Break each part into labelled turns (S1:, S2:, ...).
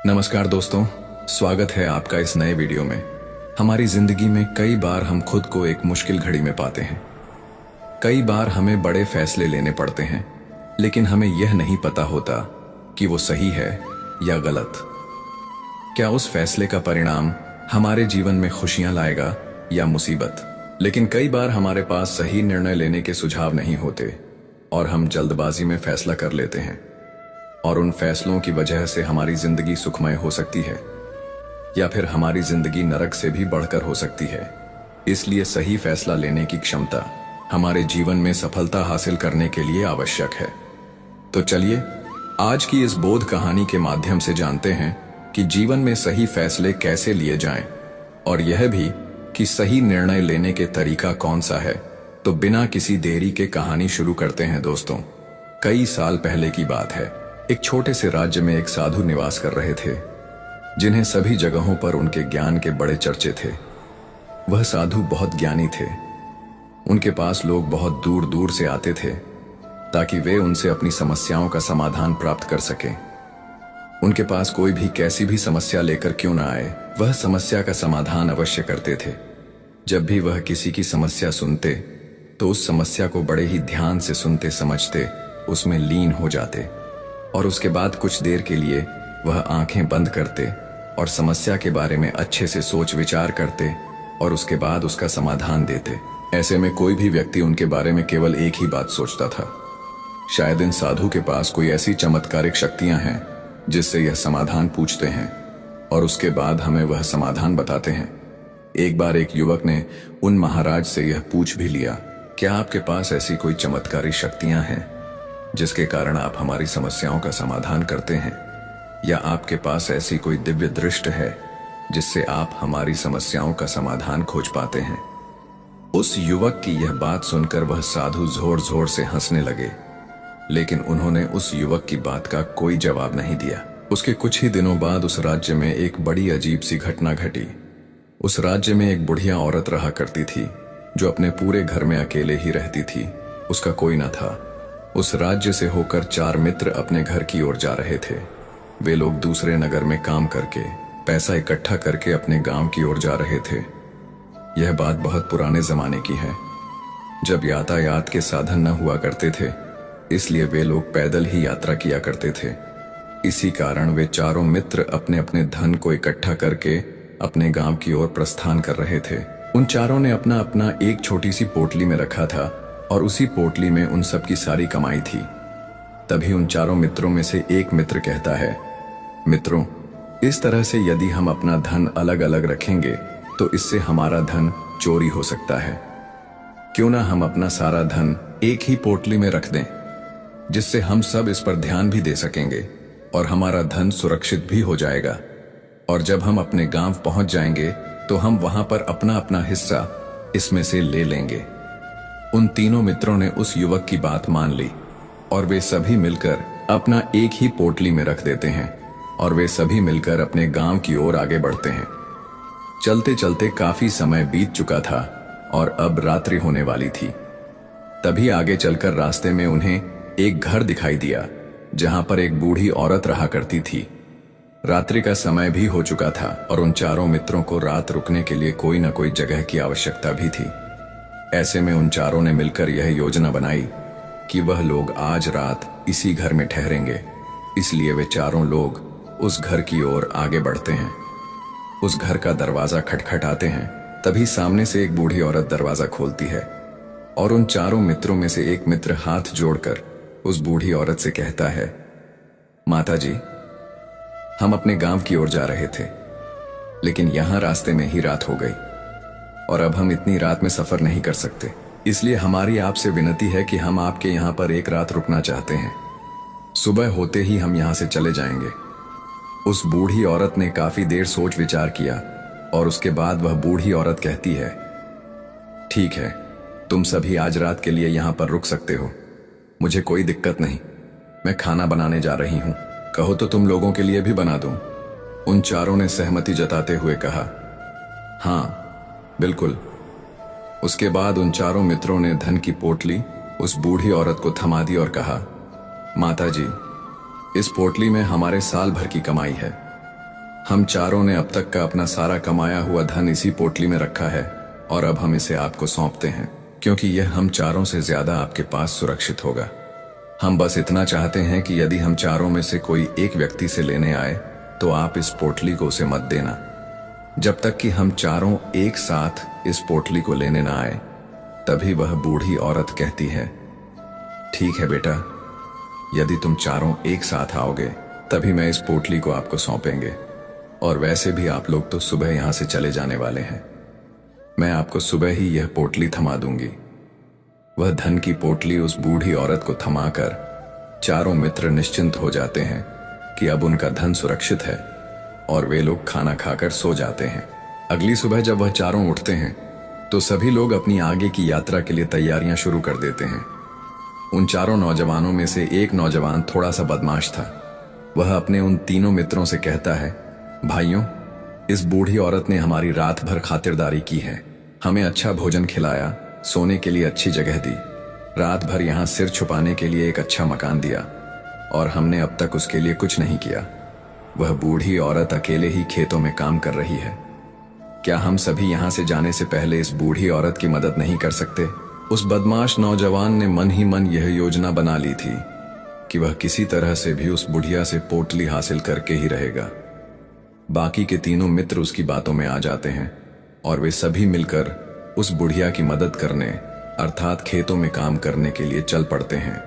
S1: नमस्कार दोस्तों, स्वागत है आपका इस नए वीडियो में। हमारी जिंदगी में कई बार हम खुद को एक मुश्किल घड़ी में पाते हैं। कई बार हमें बड़े फैसले लेने पड़ते हैं, लेकिन हमें यह नहीं पता होता कि वो सही है या गलत। क्या उस फैसले का परिणाम हमारे जीवन में खुशियां लाएगा या मुसीबत। लेकिन कई बार हमारे पास सही निर्णय लेने के सुझाव नहीं होते और हम जल्दबाजी में फैसला कर लेते हैं, और उन फैसलों की वजह से हमारी जिंदगी सुखमय हो सकती है या फिर हमारी जिंदगी नरक से भी बढ़कर हो सकती है। इसलिए सही फैसला लेने की क्षमता हमारे जीवन में सफलता हासिल करने के लिए आवश्यक है। तो चलिए आज की इस बोध कहानी के माध्यम से जानते हैं कि जीवन में सही फैसले कैसे लिए जाएं, और यह भी कि सही निर्णय लेने के तरीका कौन सा है। तो बिना किसी देरी के कहानी शुरू करते हैं दोस्तों। कई साल पहले की बात है। एक छोटे से राज्य में एक साधु निवास कर रहे थे, जिन्हें सभी जगहों पर उनके ज्ञान के बड़े चर्चे थे। वह साधु बहुत ज्ञानी थे। उनके पास लोग बहुत दूर दूर से आते थे ताकि वे उनसे अपनी समस्याओं का समाधान प्राप्त कर सकें। उनके पास कोई भी कैसी भी समस्या लेकर क्यों ना आए, वह समस्या का समाधान अवश्य करते थे। जब भी वह किसी की समस्या सुनते तो उस समस्या को बड़े ही ध्यान से सुनते समझते उसमें लीन हो जाते, और उसके बाद कुछ देर के लिए वह आंखें बंद करते और समस्या के बारे में अच्छे से सोच विचार करते और उसके बाद उसका समाधान देते। ऐसे में कोई भी व्यक्ति उनके बारे में केवल एक ही बात सोचता था, शायद इन साधु के पास कोई ऐसी चमत्कारिक शक्तियां हैं जिससे यह समाधान पूछते हैं और उसके बाद हमें वह समाधान बताते हैं। एक बार एक युवक ने उन महाराज से यह पूछ भी लिया, क्या आपके पास ऐसी कोई चमत्कारी शक्तियां हैं जिसके कारण आप हमारी समस्याओं का समाधान करते हैं, या आपके पास ऐसी कोई दिव्य दृष्टि है जिससे आप हमारी समस्याओं का समाधान खोज पाते हैं। उस युवक की यह बात सुनकर वह साधु जोर जोर से हंसने लगे, लेकिन उन्होंने उस युवक की बात का कोई जवाब नहीं दिया। उसके कुछ ही दिनों बाद उस राज्य में एक बड़ी अजीब सी घटना घटी। उस राज्य में एक बुढ़िया औरत रहा करती थी जो अपने पूरे घर में अकेले ही रहती थी। उसका कोई न था। उस राज्य से होकर 4 मित्र अपने घर की ओर जा रहे थे। वे लोग दूसरे नगर में काम करके पैसा इकट्ठा करके अपने गांव की ओर जा रहे थे। यह बात बहुत पुराने जमाने की है, जब यातायात के साधन न हुआ करते थे, इसलिए वे लोग पैदल ही यात्रा किया करते थे। इसी कारण वे चारों मित्र अपने अपने धन को इकट्ठा करके अपने गांव की ओर प्रस्थान कर रहे थे। उन चारों ने अपना अपना एक छोटी सी पोटली में रखा था और उसी पोटली में उन सब की सारी कमाई थी। तभी उन चारों मित्रों में से एक मित्र कहता है, मित्रों, इस तरह से यदि हम अपना धन अलग अलग रखेंगे तो इससे हमारा धन चोरी हो सकता है। क्यों ना हम अपना सारा धन एक ही पोटली में रख दें, जिससे हम सब इस पर ध्यान भी दे सकेंगे और हमारा धन सुरक्षित भी हो जाएगा। और जब हम अपने गांव पहुंच जाएंगे तो हम वहां पर अपना अपना हिस्सा इसमें से ले लेंगे। उन तीनों मित्रों ने उस युवक की बात मान ली और वे सभी मिलकर अपना एक ही पोटली में रख देते हैं और वे सभी मिलकर अपने गांव की ओर आगे बढ़ते हैं। चलते चलते काफी समय बीत चुका था और अब रात्रि होने वाली थी। तभी आगे चलकर रास्ते में उन्हें एक घर दिखाई दिया जहां पर एक बूढ़ी औरत रहा करती थी। रात्रि का समय भी हो चुका था और उन चारों मित्रों को रात रुकने के लिए कोई न कोई जगह की आवश्यकता भी थी। ऐसे में उन चारों ने मिलकर यह योजना बनाई कि वह लोग आज रात इसी घर में ठहरेंगे। इसलिए वे चारों लोग उस घर की ओर आगे बढ़ते हैं। उस घर का दरवाजा खटखटाते हैं। तभी सामने से एक बूढ़ी औरत दरवाजा खोलती है और उन चारों मित्रों में से एक मित्र हाथ जोड़कर उस बूढ़ी औरत से कहता है, माता जी, हम अपने गांव की ओर जा रहे थे, लेकिन यहां रास्ते में ही रात हो गई और अब हम इतनी रात में सफर नहीं कर सकते। इसलिए हमारी आपसे विनती है कि हम आपके यहाँ पर एक रात रुकना चाहते हैं। सुबह होते ही हम यहाँ से चले जाएंगे। उस बूढ़ी औरत ने काफी देर सोच विचार किया और उसके बाद वह बूढ़ी औरत कहती है, ठीक है, तुम सभी आज रात के लिए यहाँ पर रुक सकते हो। मुझे कोई दिक्कत नहीं। मैं खाना बनाने जा रही हूँ, कहो तो तुम लोगों के लिए भी बना दूं। उन चारों ने सहमति जताते हुए कहा, हाँ बिल्कुल। उसके बाद उन चारों मित्रों ने धन की पोटली उस बूढ़ी औरत को थमा दी और कहा, माता जी, इस पोटली में हमारे साल भर की कमाई है। हम चारों ने अब तक का अपना सारा कमाया हुआ धन इसी पोटली में रखा है और अब हम इसे आपको सौंपते हैं क्योंकि यह हम चारों से ज्यादा आपके पास सुरक्षित होगा। हम बस इतना चाहते हैं कि यदि हम चारों में से कोई एक व्यक्ति से लेने आए तो आप इस पोटली को उसे मत देना जब तक कि हम चारों एक साथ इस पोटली को लेने ना आए। तभी वह बूढ़ी औरत कहती है, ठीक है बेटा, यदि तुम चारों एक साथ आओगे तभी मैं इस पोटली को आपको सौंपेंगे। और वैसे भी आप लोग तो सुबह यहां से चले जाने वाले हैं। मैं आपको सुबह ही यह पोटली थमा दूंगी। वह धन की पोटली उस बूढ़ी औरत को थमाकर चारों मित्र निश्चिंत हो जाते हैं कि अब उनका धन सुरक्षित है और वे लोग खाना खाकर सो जाते हैं। अगली सुबह जब वह चारों उठते हैं तो सभी लोग अपनी आगे की यात्रा के लिए तैयारियां शुरू कर देते हैं। उन चारों नौजवानों में से एक नौजवान थोड़ा सा बदमाश था। वह अपने उन तीनों मित्रों से कहता है, भाइयों, इस बूढ़ी औरत ने हमारी रात भर खातिरदारी की है, हमें अच्छा भोजन खिलाया, सोने के लिए अच्छी जगह दी, रात भर यहाँ सिर छुपाने के लिए एक अच्छा मकान दिया और हमने अब तक उसके लिए कुछ नहीं किया। वह बूढ़ी औरत अकेले ही खेतों में काम कर रही है। क्या हम सभी यहाँ से जाने से पहले इस बूढ़ी औरत की मदद नहीं कर सकते? उस बदमाश नौजवान ने मन ही मन यह योजना बना ली थी कि वह किसी तरह से भी उस बुढ़िया से पोटली हासिल करके ही रहेगा। बाकी के तीनों मित्र उसकी बातों में आ जाते हैं और वे सभी मिलकर उस बुढ़िया की मदद करने अर्थात खेतों में काम करने के लिए चल पड़ते हैं।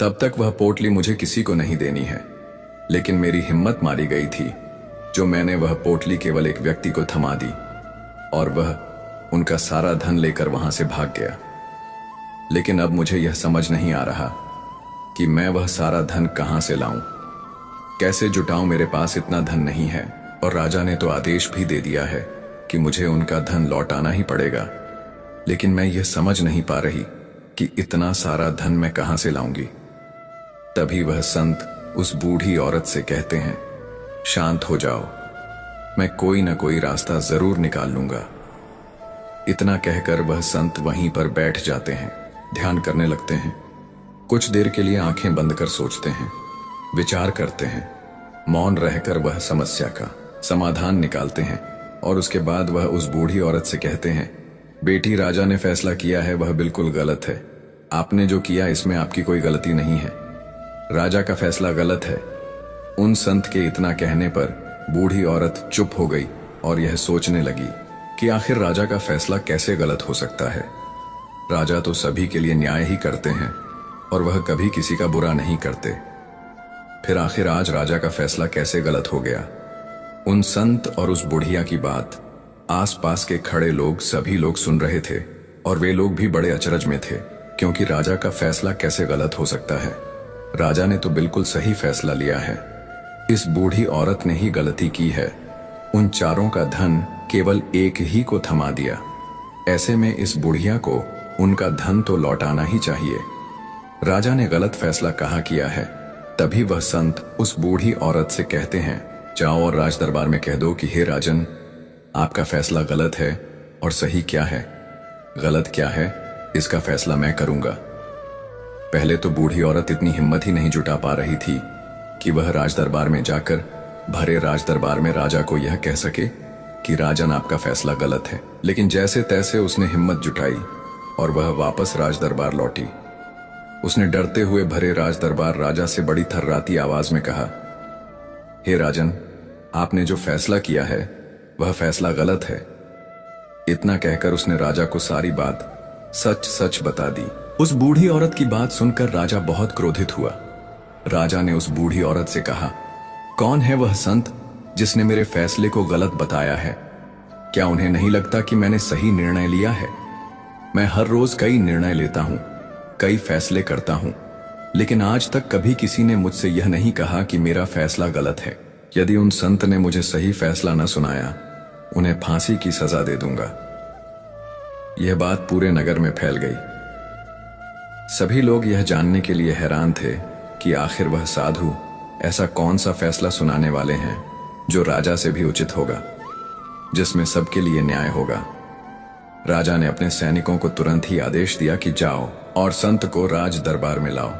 S1: तब तक वह पोटली मुझे किसी को नहीं देनी है। लेकिन मेरी हिम्मत मारी गई थी जो मैंने वह पोटली केवल एक व्यक्ति को थमा दी और वह उनका सारा धन लेकर वहां से भाग गया। लेकिन अब मुझे यह समझ नहीं आ रहा कि मैं वह सारा धन कहां से लाऊं, कैसे जुटाऊं। मेरे पास इतना धन नहीं है और राजा ने तो आदेश भी दे दिया है कि मुझे उनका धन लौटाना ही पड़ेगा। लेकिन मैं यह समझ नहीं पा रही कि इतना सारा धन मैं कहां से लाऊंगी। तभी वह संत उस बूढ़ी औरत से कहते हैं, शांत हो जाओ, मैं कोई ना कोई रास्ता जरूर निकाल लूंगा। इतना कहकर वह संत वहीं पर बैठ जाते हैं, ध्यान करने लगते हैं। कुछ देर के लिए आंखें बंद कर सोचते हैं, विचार करते हैं। मौन रहकर वह समस्या का समाधान निकालते हैं और उसके बाद वह उस बूढ़ी औरत से कहते हैं, बेटी, राजा ने फैसला किया है वह बिल्कुल गलत है। आपने जो किया इसमें आपकी कोई गलती नहीं है। राजा का फैसला गलत है। उन संत के इतना कहने पर बूढ़ी औरत चुप हो गई और यह सोचने लगी कि आखिर राजा का फैसला कैसे गलत हो सकता है। राजा तो सभी के लिए न्याय ही करते हैं और वह कभी किसी का बुरा नहीं करते। फिर आखिर आज राजा का फैसला कैसे गलत हो गया। उन संत और उस बुढ़िया की बात आसपास के खड़े लोग सभी लोग सुन रहे थे और वे लोग भी बड़े अचरज में थे, क्योंकि राजा का फैसला कैसे गलत हो सकता है। राजा ने तो बिल्कुल सही फैसला लिया है। इस बूढ़ी औरत ने ही गलती की है। उन चारों का धन केवल एक ही को थमा दिया। ऐसे में इस बुढ़िया को उनका धन तो लौटाना ही चाहिए। राजा ने गलत फैसला कहाँ किया है। तभी वह संत उस बूढ़ी औरत से कहते हैं, जाओ और राज दरबार में कह दो कि हे राजन, आपका फैसला गलत है और सही क्या है, गलत क्या है, इसका फैसला मैं करूंगा। पहले तो बूढ़ी औरत इतनी हिम्मत ही नहीं जुटा पा रही थी कि वह राज दरबार में जाकर भरे राज दरबार में राजा को यह कह सके कि राजन, आपका फैसला गलत है। लेकिन जैसे तैसे उसने हिम्मत जुटाई और वह वापस राज दरबार लौटी। उसने डरते हुए भरे राज दरबार राजा से बड़ी थर्राती आवाज में कहा, हे राजन, आपने जो फैसला किया है वह फैसला गलत है। इतना कहकर उसने राजा को सारी बात सच सच बता दी। उस बूढ़ी औरत की बात सुनकर राजा बहुत क्रोधित हुआ। राजा ने उस बूढ़ी औरत से कहा, कौन है वह संत जिसने मेरे फैसले को गलत बताया है? क्या उन्हें नहीं लगता कि मैंने सही निर्णय लिया है? मैं हर रोज कई निर्णय लेता हूं, कई फैसले करता हूं, लेकिन आज तक कभी किसी ने मुझसे यह नहीं कहा कि मेरा फैसला गलत है। यदि उन संत ने मुझे सही फैसला न सुनाया, उन्हें फांसी की सजा दे दूंगा। यह बात पूरे नगर में फैल गई। सभी लोग यह जानने के लिए हैरान थे कि आखिर वह साधु ऐसा कौन सा फैसला सुनाने वाले हैं जो राजा से भी उचित होगा, जिसमें सबके लिए न्याय होगा। राजा ने अपने सैनिकों को तुरंत ही आदेश दिया कि जाओ और संत को राज दरबार में लाओ।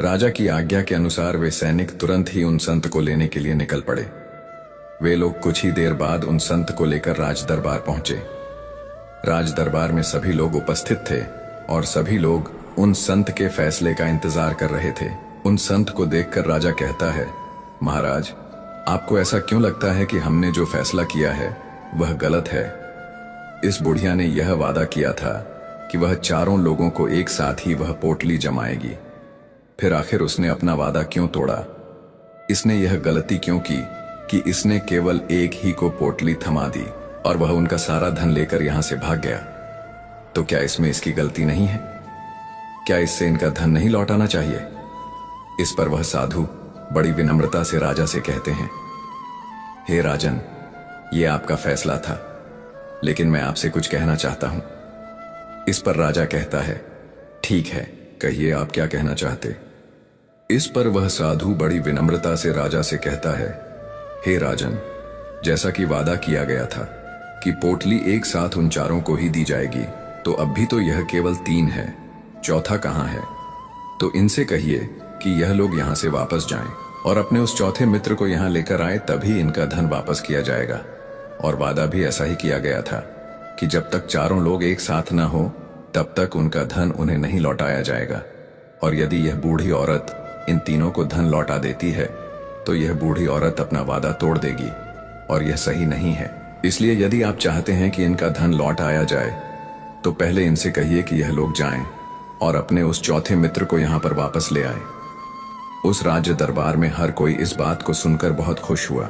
S1: राजा की आज्ञा के अनुसार वे सैनिक तुरंत ही उन संत को लेने के लिए निकल पड़े। वे लोग कुछ ही देर बाद उन संत को लेकर राज दरबार पहुंचे। राज दरबार में सभी लोग उपस्थित थे और सभी लोग उन संत के फैसले का इंतजार कर रहे थे। उन संत को देखकर राजा कहता है, महाराज, आपको ऐसा क्यों लगता है कि हमने जो फैसला किया है वह गलत है? इस बुढ़िया ने यह वादा किया था कि वह चारों लोगों को एक साथ ही वह पोटली जमाएगी। फिर आखिर उसने अपना वादा क्यों तोड़ा? इसने यह गलती क्यों की कि इसने केवल एक ही को पोटली थमा दी और वह उनका सारा धन लेकर यहां से भाग गया? तो क्या इसमें इसकी गलती नहीं है? क्या इससे इनका धन नहीं लौटाना चाहिए? इस पर वह साधु बड़ी विनम्रता से राजा से कहते हैं, हे राजन, ये आपका फैसला था, लेकिन मैं आपसे कुछ कहना चाहता हूं। इस पर राजा कहता है, ठीक है, कहिए आप क्या कहना चाहते। इस पर वह साधु बड़ी विनम्रता से राजा से कहता है, हे राजन, जैसा कि वादा किया गया था कि पोटली एक साथ उन चारों को ही दी जाएगी, तो अब भी तो यह केवल 3 है, चौथा कहां है? तो इनसे कहिए कि यह लोग यहां से वापस जाएं और अपने उस चौथे मित्र को यहां लेकर आए, तभी इनका धन वापस किया जाएगा। और वादा भी ऐसा ही किया गया था कि जब तक चारों लोग एक साथ न हो तब तक उनका धन उन्हें नहीं लौटाया जाएगा। और यदि यह बूढ़ी औरत इन तीनों को धन लौटा देती है तो यह बूढ़ी औरत अपना वादा तोड़ देगी और यह सही नहीं है। इसलिए यदि आप चाहते हैं कि इनका धन लौट आया जाए तो पहले इनसे कहिए कि यह लोग जाएं और अपने उस चौथे मित्र को यहाँ पर वापस ले आए। उस राज्य दरबार में हर कोई इस बात को सुनकर बहुत खुश हुआ।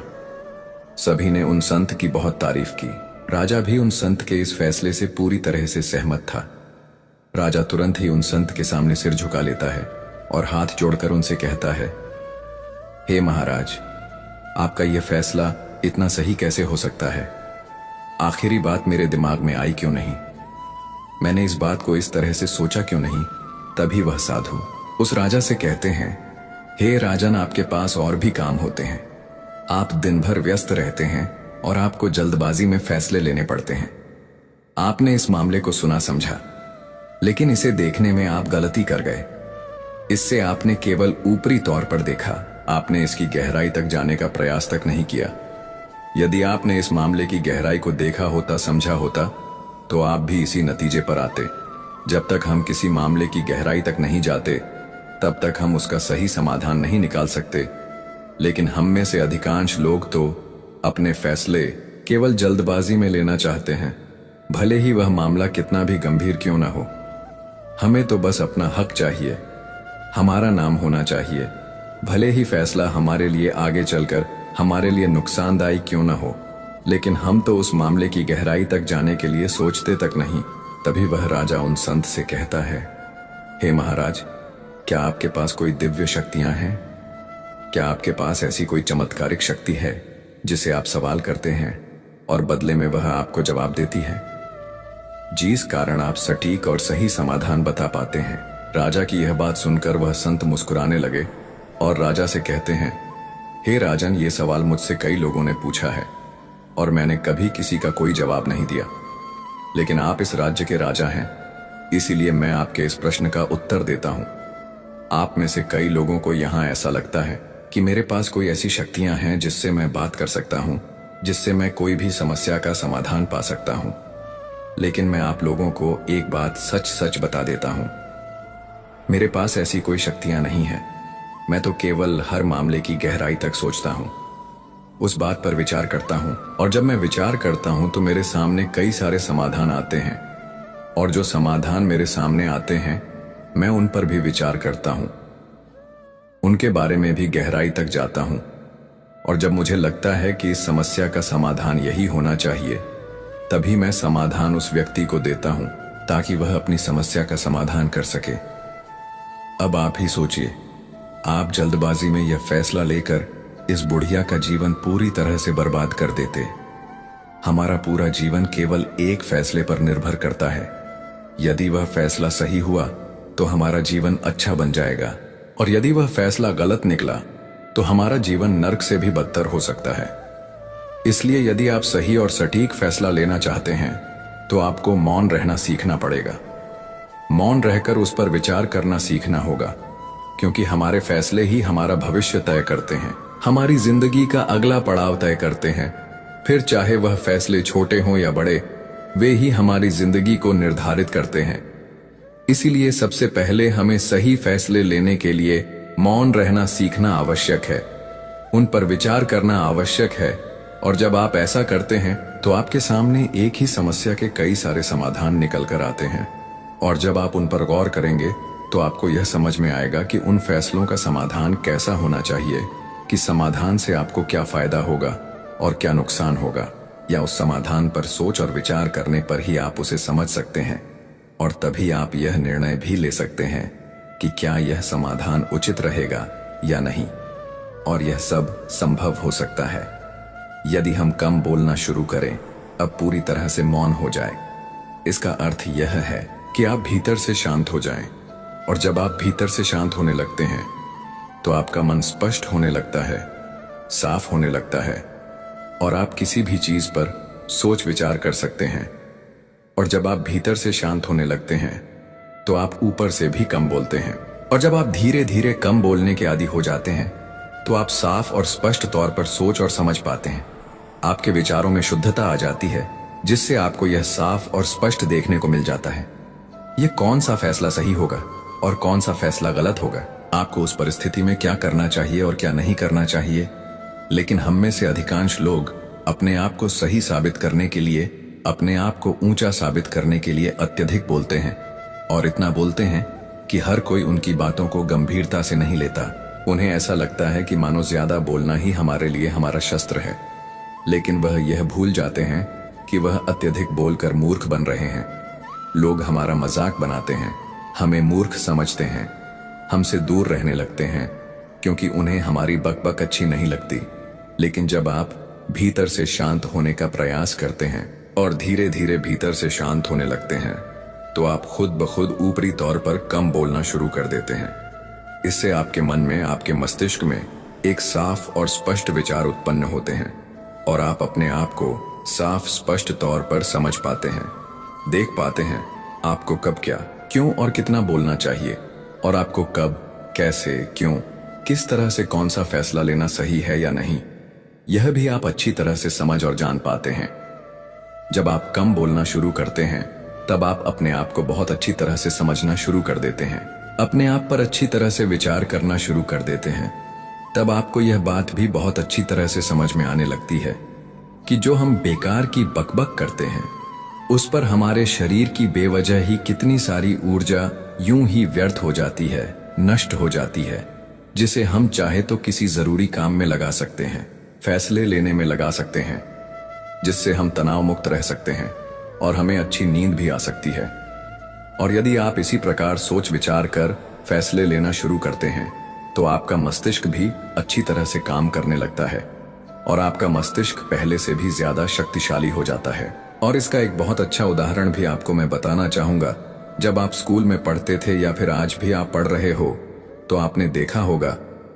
S1: सभी ने उन संत की बहुत तारीफ की। राजा भी उन संत के इस फैसले से पूरी तरह से सहमत था। राजा तुरंत ही उन संत के सामने सिर झुका लेता है और हाथ जोड़कर उनसे कहता है, हे महाराज, आपका यह फैसला इतना सही कैसे हो सकता है? आखिरी बात मेरे दिमाग में आई क्यों नहीं? मैंने इस बात को इस तरह से सोचा क्यों नहीं? तभी वह साधु उस राजा से कहते हैं, हे राजन, आपके पास और भी काम होते हैं। आप दिन भर व्यस्त रहते हैं और आपको जल्दबाजी में फैसले लेने पड़ते हैं। आपने इस मामले को सुना समझा, लेकिन इसे देखने में आप गलती कर गए। इससे आपने केवल ऊपरी तौर पर देखा, आपने इसकी गहराई तक जाने का प्रयास तक नहीं किया। यदि आपने इस मामले की गहराई को देखा होता, समझा होता, तो आप भी इसी नतीजे पर आते। जब तक हम किसी मामले की गहराई तक नहीं जाते, तब तक हम उसका सही समाधान नहीं निकाल सकते। लेकिन हम में से अधिकांश लोग तो अपने फैसले केवल जल्दबाजी में लेना चाहते हैं, भले ही वह मामला कितना भी गंभीर क्यों ना हो। हमें तो बस अपना हक चाहिए, हमारा नाम होना चाहिए, भले ही फैसला हमारे लिए आगे चलकर हमारे लिए नुकसानदायी क्यों ना हो। लेकिन हम तो उस मामले की गहराई तक जाने के लिए सोचते तक नहीं। तभी वह राजा उन संत से कहता है, हे महाराज, क्या आपके पास कोई दिव्य शक्तियां हैं? क्या आपके पास ऐसी कोई चमत्कारिक शक्ति है जिसे आप सवाल करते हैं और बदले में वह आपको जवाब देती है, जिस कारण आप सटीक और सही समाधान बता पाते हैं? राजा की यह बात सुनकर वह संत मुस्कुराने लगे और राजा से कहते हैं, हे राजन, ये सवाल मुझसे कई लोगों ने पूछा है और मैंने कभी किसी का कोई जवाब नहीं दिया। लेकिन आप इस राज्य के राजा हैं, इसीलिए मैं आपके इस प्रश्न का उत्तर देता हूं। आप में से कई लोगों को यहां ऐसा लगता है कि मेरे पास कोई ऐसी शक्तियां हैं जिससे मैं बात कर सकता हूं, जिससे मैं कोई भी समस्या का समाधान पा सकता हूं। लेकिन मैं आप लोगों को एक बात सच सच बता देता हूं, मेरे पास ऐसी कोई शक्तियां नहीं हैं। मैं तो केवल हर मामले की गहराई तक सोचता हूं, उस बात पर विचार करता हूं, और जब मैं विचार करता हूं तो मेरे सामने कई सारे समाधान आते हैं, और जो समाधान मेरे सामने आते हैं मैं उन पर भी विचार करता हूं, उनके बारे में भी गहराई तक जाता हूं। और जब मुझे लगता है कि इस समस्या का समाधान यही होना चाहिए, तभी मैं समाधान उस व्यक्ति को देता हूं ताकि वह अपनी समस्या का समाधान कर सके। अब आप ही सोचिए, आप जल्दबाजी में यह फैसला लेकर इस बुढ़िया का जीवन पूरी तरह से बर्बाद कर देते। हमारा पूरा जीवन केवल एक फैसले पर निर्भर करता है। यदि वह फैसला सही हुआ तो हमारा जीवन अच्छा बन जाएगा, और यदि वह फैसला गलत निकला तो हमारा जीवन नर्क से भी बदतर हो सकता है। इसलिए यदि आप सही और सटीक फैसला लेना चाहते हैं तो आपको मौन रहना सीखना पड़ेगा। मौन रहकर उस पर विचार करना सीखना होगा, क्योंकि हमारे फैसले ही हमारा भविष्य तय करते हैं, हमारी जिंदगी का अगला पड़ाव तय करते हैं। फिर चाहे वह फैसले छोटे हों या बड़े, वे ही हमारी जिंदगी को निर्धारित करते हैं। इसीलिए सबसे पहले हमें सही फैसले लेने के लिए मौन रहना सीखना आवश्यक है, उन पर विचार करना आवश्यक है। और जब आप ऐसा करते हैं तो आपके सामने एक ही समस्या के कई सारे समाधान निकल कर आते हैं, और जब आप उन पर गौर करेंगे तो आपको यह समझ में आएगा कि उन फैसलों का समाधान कैसा होना चाहिए, कि समाधान से आपको क्या फायदा होगा और क्या नुकसान होगा, या उस समाधान पर सोच और विचार करने पर ही आप उसे समझ सकते हैं, और तभी आप यह निर्णय भी ले सकते हैं कि क्या यह समाधान उचित रहेगा या नहीं। और यह सब संभव हो सकता है यदि हम कम बोलना शुरू करें, अब पूरी तरह से मौन हो जाए। इसका अर्थ यह है कि आप भीतर से शांत हो जाएं, और जब आप भीतर से शांत होने लगते हैं तो आपका मन स्पष्ट होने लगता है, साफ होने लगता है, और आप किसी भी चीज पर सोच विचार कर सकते हैं। और जब आप भीतर से शांत होने लगते हैं तो आप ऊपर से भी कम बोलते हैं, और जब आप धीरे धीरे कम बोलने के आदी हो जाते हैं तो आप साफ और स्पष्ट तौर पर सोच और समझ पाते हैं। आपके विचारों में शुद्धता आ जाती है, जिससे आपको यह साफ और स्पष्ट देखने को मिल जाता है यह कौन सा फैसला सही होगा और कौन सा फैसला गलत होगा, आपको उस परिस्थिति में क्या करना चाहिए और क्या नहीं करना चाहिए। लेकिन हम में से अधिकांश लोग अपने आप को सही साबित करने के लिए, अपने आप को ऊंचा साबित करने के लिए अत्यधिक बोलते हैं, और इतना बोलते हैं कि हर कोई उनकी बातों को गंभीरता से नहीं लेता। उन्हें ऐसा लगता है कि मानो ज्यादा बोलना ही हमारे लिए हमारा शस्त्र है, लेकिन वह यह भूल जाते हैं कि वह अत्यधिक बोलकर मूर्ख बन रहे हैं। लोग हमारा मजाक बनाते हैं, हमें मूर्ख समझते हैं, हमसे दूर रहने लगते हैं क्योंकि उन्हें हमारी बकबक अच्छी नहीं लगती। लेकिन जब आप भीतर से शांत होने का प्रयास करते हैं और धीरे धीरे भीतर से शांत होने लगते हैं, तो आप खुद ब खुद ऊपरी तौर पर कम बोलना शुरू कर देते हैं। इससे आपके मन में, आपके मस्तिष्क में एक साफ और स्पष्ट विचार उत्पन्न होते हैं और आप अपने आप को साफ स्पष्ट तौर पर समझ पाते हैं, देख पाते हैं आपको कब क्या, क्यों और कितना बोलना चाहिए, और आपको कब, कैसे, क्यों, किस तरह से कौन सा फैसला लेना सही है या नहीं, यह भी आप अच्छी तरह से समझ और जान पाते हैं। जब आप कम बोलना शुरू करते हैं, तब आप अपने आप को बहुत अच्छी तरह से समझना शुरू कर देते हैं, अपने आप पर अच्छी तरह से विचार करना शुरू कर देते हैं। तब आपको यह बात भी बहुत अच्छी तरह से समझ में आने लगती है कि जो हम बेकार की बकबक करते हैं, उस पर हमारे शरीर की बेवजह ही कितनी सारी ऊर्जा यूं ही व्यर्थ हो जाती है, नष्ट हो जाती है, जिसे हम चाहे तो किसी जरूरी काम में लगा सकते हैं, फैसले लेने में लगा सकते हैं, जिससे हम तनाव मुक्त रह सकते हैं और हमें अच्छी नींद भी आ सकती है। और यदि आप इसी प्रकार सोच विचार कर फैसले लेना शुरू करते हैं, तो आपका मस्तिष्क भी अच्छी तरह से काम करने लगता है और आपका मस्तिष्क पहले से भी ज्यादा शक्तिशाली हो जाता है। और इसका एक बहुत अच्छा उदाहरण भी आपको मैं बताना चाहूंगा। जब आप स्कूल में पढ़ते थे या फिर आज भी आप पढ़ रहे हो, तो आपने देखा होगा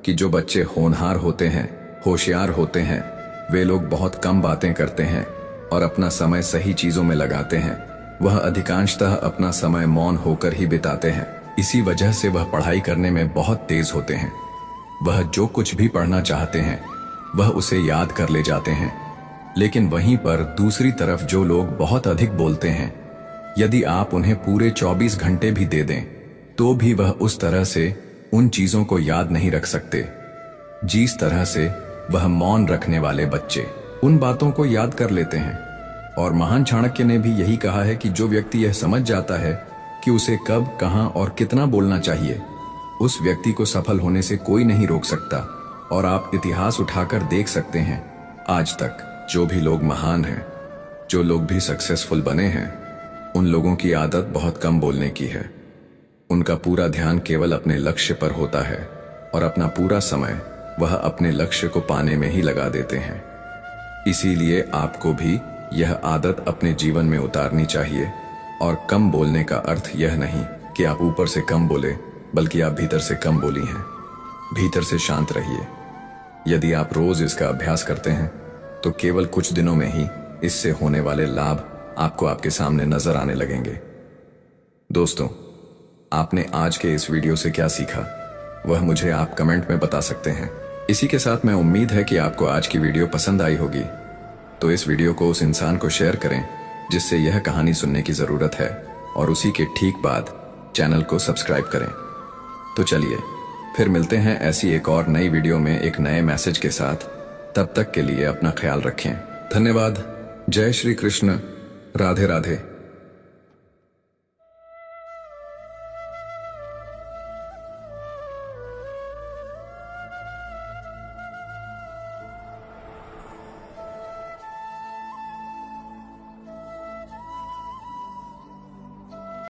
S1: कि जो बच्चे होनहार होते हैं, होशियार होते हैं, वे लोग बहुत कम बातें करते हैं और अपना समय सही चीजों में लगाते हैं। वह अधिकांशतः अपना समय मौन होकर ही बिताते हैं। इसी वजह से वह पढ़ाई करने में बहुत तेज होते हैं। वह जो कुछ भी पढ़ना चाहते हैं, वह उसे याद कर ले जाते हैं। लेकिन वहीं पर दूसरी तरफ जो लोग बहुत अधिक बोलते हैं, यदि आप उन्हें पूरे 24 घंटे भी दे दें, तो भी वह उस तरह से उन चीजों को याद नहीं रख सकते जिस तरह से वह मौन रखने वाले बच्चे उन बातों को याद कर लेते हैं। और महान चाणक्य ने भी यही कहा है कि जो व्यक्ति यह समझ जाता है कि उसे कब, कहां और कितना बोलना चाहिए, उस व्यक्ति को सफल होने से कोई नहीं रोक सकता। और आप इतिहास उठाकर देख सकते हैं, आज तक जो भी लोग महान हैं, जो लोग भी सक्सेसफुल बने हैं, उन लोगों की आदत बहुत कम बोलने की है। उनका पूरा ध्यान केवल अपने लक्ष्य पर होता है और अपना पूरा समय वह अपने लक्ष्य को पाने में ही लगा देते हैं। इसीलिए आपको भी यह आदत अपने जीवन में उतारनी चाहिए। और कम बोलने का अर्थ यह नहीं कि आप ऊपर से कम बोले, बल्कि आप भीतर से कम बोली हैं। भीतर से शांत रहिए। यदि आप रोज इसका अभ्यास करते हैं, तो केवल कुछ दिनों में ही इससे होने वाले लाभ आपको आपके सामने नजर आने लगेंगे। दोस्तों, आपने आज के इस वीडियो से क्या सीखा, वह मुझे आप कमेंट में बता सकते हैं। इसी के साथ मैं उम्मीद है कि आपको आज की वीडियो पसंद आई होगी। तो इस वीडियो को उस इंसान को शेयर करें जिससे यह कहानी सुनने की जरूरत है, और उसी के ठीक बाद चैनल को सब्सक्राइब करें। तो चलिए फिर मिलते हैं ऐसी एक और नई वीडियो में एक नए मैसेज के साथ। तब तक के लिए अपना ख्याल रखें। धन्यवाद। जय श्री कृष्ण। राधे राधे।